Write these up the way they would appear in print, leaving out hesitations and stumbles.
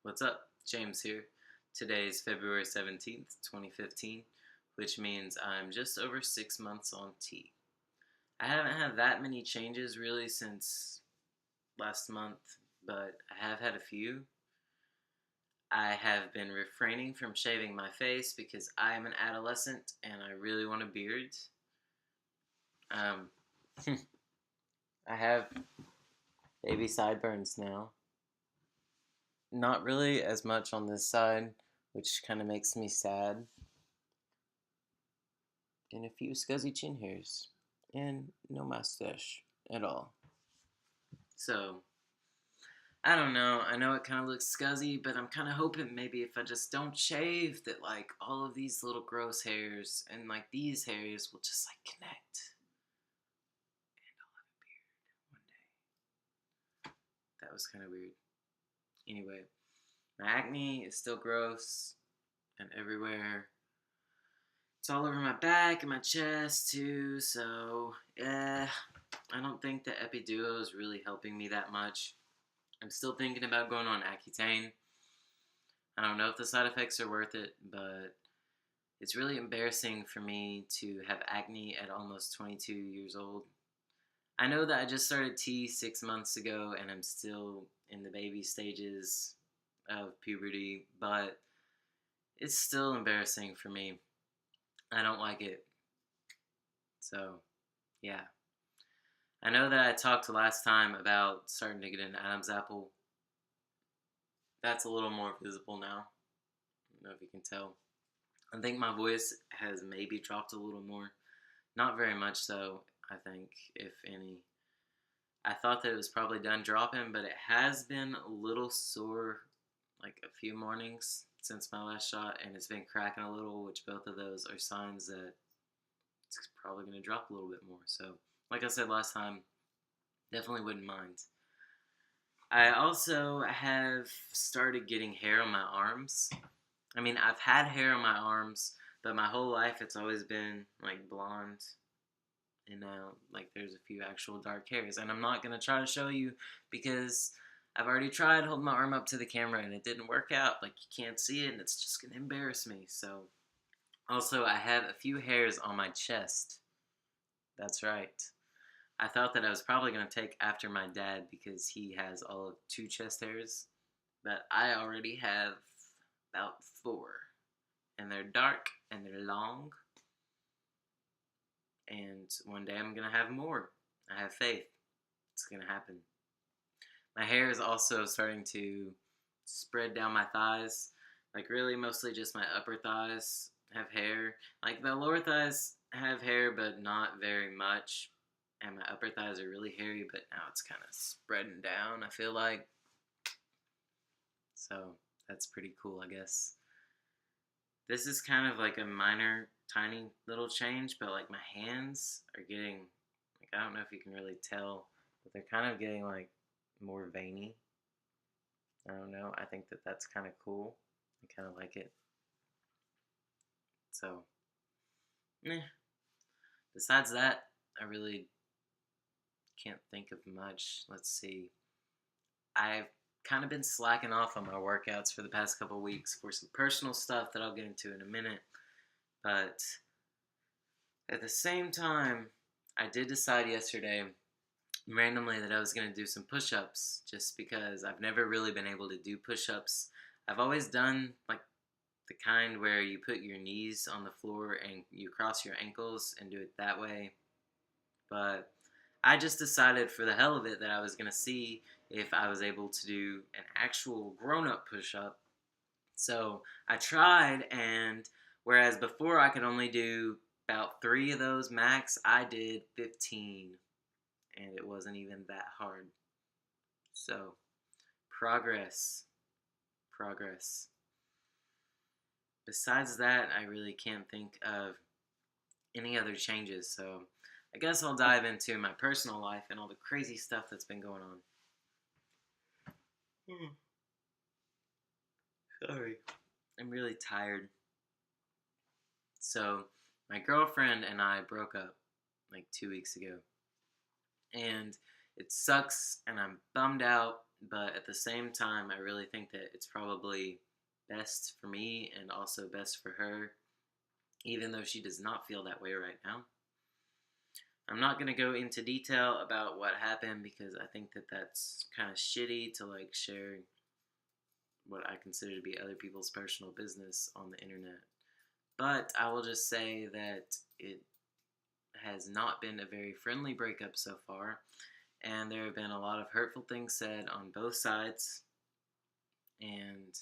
What's up? James here. Today is February 17th, 2015, which means I'm just over 6 months on T. I haven't had that many changes really since last month, but I have had a few. I have been refraining from shaving my face because I am an adolescent and I really want a beard. Um, I have baby sideburns now. Not really as much on this side, which kind of makes me sad. And a few scuzzy chin hairs, and no mustache at all. So, I don't know. I know it kind of looks scuzzy, but I'm kind of hoping maybe if I just don't shave, that like all of these little gross hairs and like these hairs will just like connect. And I'll have a beard one day. That was kind of weird. Anyway, my acne is still gross and everywhere. It's all over my back and my chest too, so I don't think the Epiduo is really helping me that much. I'm still thinking about going on Accutane. I don't know if the side effects are worth it, but it's really embarrassing for me to have acne at almost 22 years old. I know that I just started T 6 months ago and I'm still in the baby stages of puberty, but it's still embarrassing for me. I don't like it. So, yeah. I know that I talked last time about starting to get an Adam's apple. That's a little more visible now. I don't know if you can tell. I think my voice has maybe dropped a little more. Not very much though, I think, if any. I thought that it was probably done dropping, but it has been a little sore like a few mornings since my last shot, and it's been cracking a little, which both of those are signs that it's probably going to drop a little bit more. So, like I said last time, definitely wouldn't mind. I also have started getting hair on my arms. I mean, I've had hair on my arms, but my whole life it's always been like blonde. And now, like, there's a few actual dark hairs. And I'm not going to try to show you because I've already tried holding my arm up to the camera and it didn't work out. Like, you can't see it and it's just going to embarrass me. So, also, I have a few hairs on my chest. That's right. I thought that I was probably going to take after my dad because he has all of 2 chest hairs. But I already have about 4. And they're dark and they're long. And one day I'm going to have more. I have faith. It's going to happen. My hair is also starting to spread down my thighs. Like, really, mostly just my upper thighs have hair. Like, the lower thighs have hair, but not very much. And my upper thighs are really hairy, but now it's kind of spreading down, I feel like. So, that's pretty cool, I guess. This is kind of like a minor, tiny little change, but like my hands are getting, like, I don't know if you can really tell, but they're kind of getting like more veiny. I don't know. I think that that's kind of cool. I kind of like it. So, besides that, I really can't think of much. Let's see. I've kind of been slacking off on my workouts for the past couple weeks for some personal stuff that I'll get into in a minute. But at the same time, I did decide yesterday randomly that I was going to do some push-ups just because I've never really been able to do push-ups. I've always done like the kind where you put your knees on the floor and you cross your ankles and do it that way. But I just decided for the hell of it that I was going to see if I was able to do an actual grown-up push-up. So I tried, and whereas before I could only do about 3 of those max, I did 15, and it wasn't even that hard. So, progress. Progress. Besides that, I really can't think of any other changes, so I guess I'll dive into my personal life and all the crazy stuff that's been going on. Sorry. I'm really tired. So, my girlfriend and I broke up like 2 weeks ago. And it sucks, and I'm bummed out, But at the same time, I really think that it's probably best for me and also best for her, even though she does not feel that way right now. I'm not going to go into detail about what happened because I think that that's kind of shitty to like share what I consider to be other people's personal business on the internet. But I will just say that it has not been a very friendly breakup so far, and there have been a lot of hurtful things said on both sides, and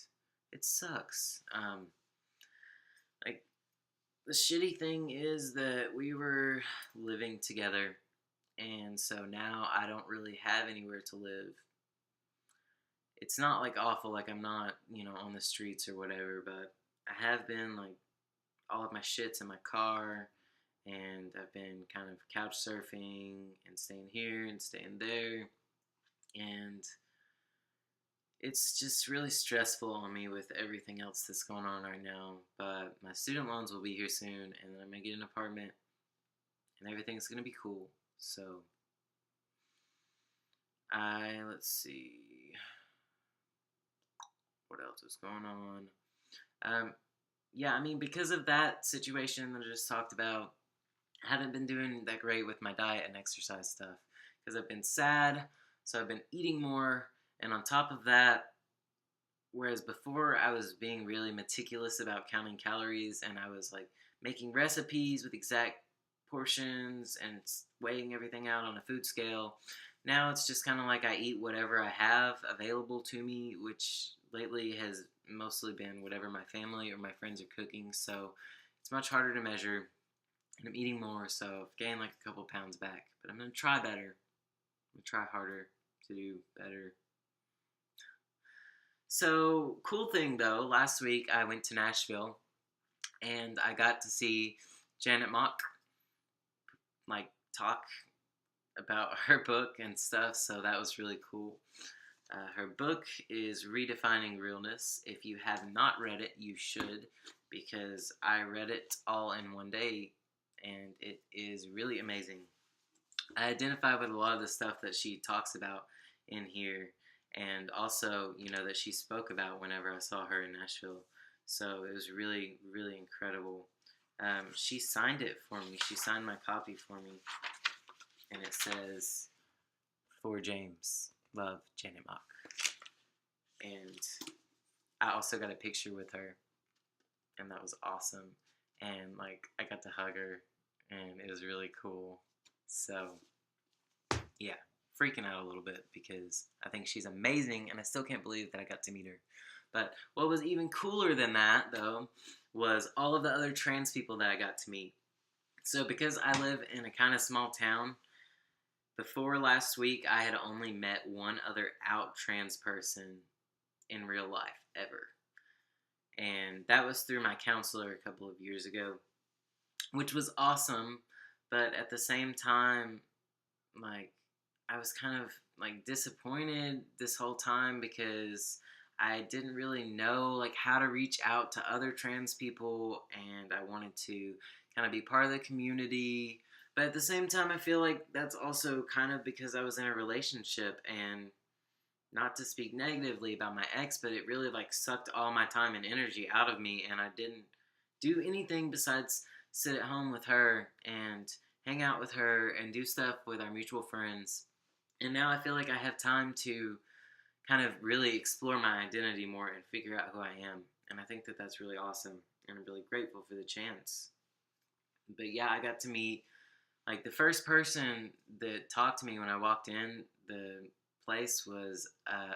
it sucks. Like, the shitty thing is that we were living together, and so now I don't really have anywhere to live. It's not like awful, like I'm not, on the streets or whatever, but I have been like all of my shit's in my car, and I've been kind of couch surfing and staying here and staying there, and it's just really stressful on me with everything else that's going on right now. But my student loans will be here soon, and then I'm gonna get an apartment, and everything's gonna be cool. So let's see what else is going on. Yeah, I mean, because of that situation that I just talked about, I haven't been doing that great with my diet and exercise stuff because I've been sad, so I've been eating more, and on top of that, whereas before I was being really meticulous about counting calories and I was like making recipes with exact portions and weighing everything out on a food scale. Now it's just kind of like I eat whatever I have available to me, which lately has mostly been whatever my family or my friends are cooking. So it's much harder to measure, and I'm eating more, so I've gained like a couple pounds back. But I'm gonna try better. I'm gonna try harder to do better. So, cool thing though, last week I went to Nashville and I got to see Janet Mock like talk about her book and stuff, so that was really cool. Her book is Redefining Realness. If you have not read it, you should, because I read it all in one day and it is really amazing. I identify with a lot of the stuff that she talks about in here, and also, that she spoke about whenever I saw her in Nashville. So it was really, really incredible. She signed it for me. She signed my copy for me, and it says, "For James, love, Janet Mock." And I also got a picture with her, and that was awesome. And like, I got to hug her, and it was really cool. So yeah, freaking out a little bit because I think she's amazing and I still can't believe that I got to meet her. But what was even cooler than that, though, was all of the other trans people that I got to meet. So because I live in a kind of small town, before last week I had only met one other out trans person in real life ever. And that was through my counselor a couple of years ago, which was awesome. But at the same time, like, I was kind of like disappointed this whole time because I didn't really know like how to reach out to other trans people, and I wanted to kind of be part of the community. But at the same time, I feel like that's also kind of because I was in a relationship, and not to speak negatively about my ex, but it really like sucked all my time and energy out of me, and I didn't do anything besides sit at home with her and hang out with her and do stuff with our mutual friends. And now I feel like I have time to kind of really explore my identity more and figure out who I am. And I think that that's really awesome. And I'm really grateful for the chance. But yeah, I got to meet like the first person that talked to me when I walked in the place was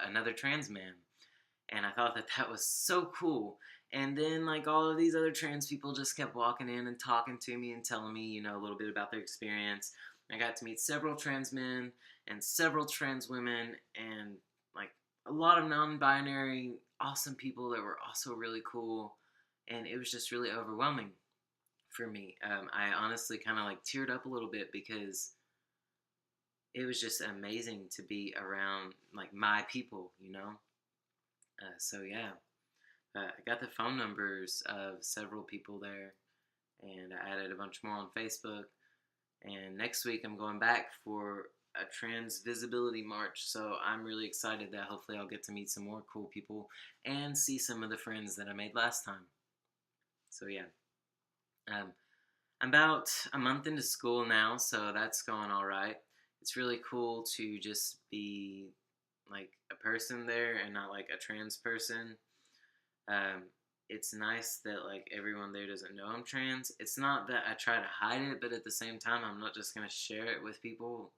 another trans man. And I thought that that was so cool. And then like all of these other trans people just kept walking in and talking to me and telling me, a little bit about their experience. I got to meet several trans men and several trans women and like a lot of non-binary awesome people that were also really cool, and it was just really overwhelming for me. I honestly kind of like teared up a little bit because it was just amazing to be around like my people. So yeah, I got the phone numbers of several people there, and I added a bunch more on Facebook. And next week I'm going back for a trans visibility march. So I'm really excited that hopefully I'll get to meet some more cool people and see some of the friends that I made last time. So yeah, um, I'm about a month into school now, so that's going all right. It's really cool to just be like a person there and not like a trans person. Um, it's nice that like everyone there doesn't know I'm trans. It's not that I try to hide it, but at the same time, I'm not just gonna share it with people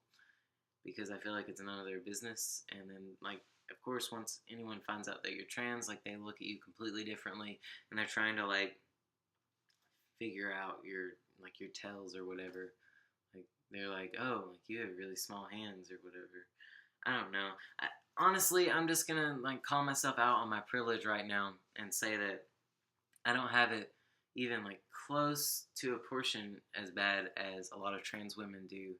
because I feel like it's none of their business. And then like, of course, once anyone finds out that you're trans, like they look at you completely differently, and they're trying to like figure out your tells or whatever. Like they're like, oh, like you have really small hands or whatever. I don't know. Honestly, I'm just gonna like call myself out on my privilege right now and say that I don't have it even like close to a portion as bad as a lot of trans women do,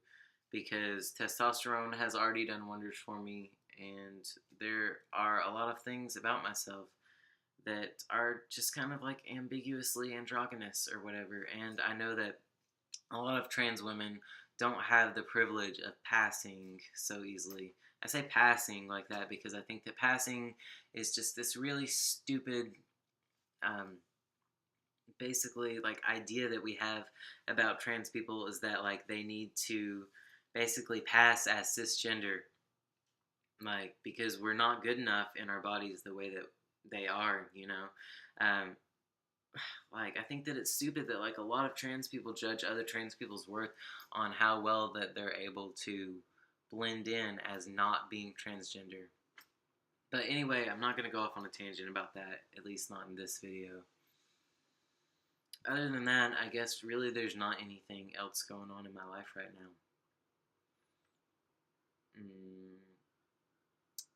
because testosterone has already done wonders for me, and there are a lot of things about myself that are just kind of like ambiguously androgynous or whatever, and I know that a lot of trans women don't have the privilege of passing so easily. I say passing like that because I think that passing is just this really stupid, um, basically, like idea that we have about trans people is that like they need to basically pass as cisgender, like because we're not good enough in our bodies the way that they are, you know. Um, like I think that it's stupid that like a lot of trans people judge other trans people's worth on how well that they're able to blend in as not being transgender. But anyway, I'm not going to go off on a tangent about that, at least not in this video. Other than that, I guess really there's not anything else going on in my life right now.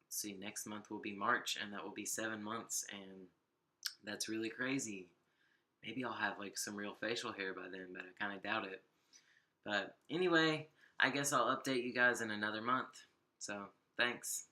Let's see, next month will be March, and that will be 7 months, and that's really crazy. Maybe I'll have like some real facial hair by then, but I kind of doubt it. But anyway, I guess I'll update you guys in another month. So, thanks.